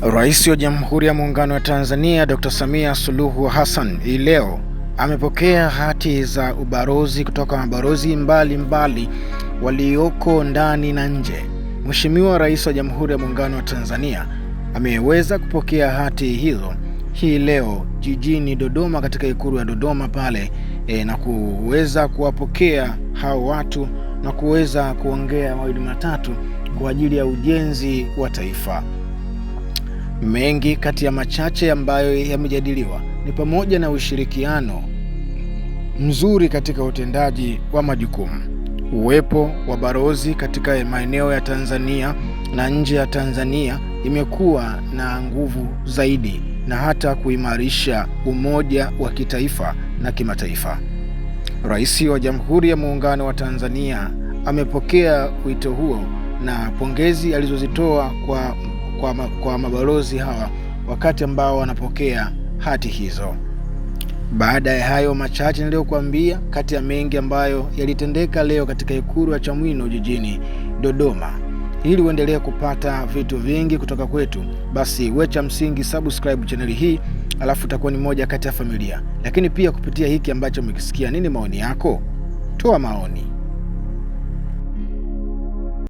Rais wa Jamhuri ya Muungano wa Tanzania Dr. Samia Suluhu Hassan hii leo amepokea hati za ubalozi kutoka mabalozi mbalimbali walioko ndani na nje. Mheshimiwa Rais wa Jamhuri ya Muungano wa Tanzania ameweza kupokea hati hizo hii leo jijini Dodoma, katika Ikulu ya Dodoma pale na kuweza kuwapokea hao watu na kuweza kuongea mawili matatu kwa ajili ya ujenzi wa taifa. Mengi kati ya machache ambayo yamejadiliwa ni pamoja na ushirikiano mzuri katika utendaji wa majukumu, uwepo wa balozi katika maeneo ya Tanzania na nje ya Tanzania imekuwa na nguvu zaidi, na hata kuimarisha umoja wa kitaifa na kimataifa. Rais wa Jamhuri ya Muungano wa Tanzania amepokea wito huo na pongezi alizozitoa kwa mabalozi hawa wakati ambao wanapokea hati hizo. Baada ya hayo machache niliyokuambia, kati ya mengi ambayo yalitendeka leo katika Ikulu ya Chamwino jijini Dodoma, ili uendelee kupata vitu vingi kutoka kwetu, basi wecha msingi subscribe channel hii, alafu utakuwa ni moja kati ya familia. Lakini pia kupitia hiki ambacho umekisikia, nini maoni yako? Toa maoni.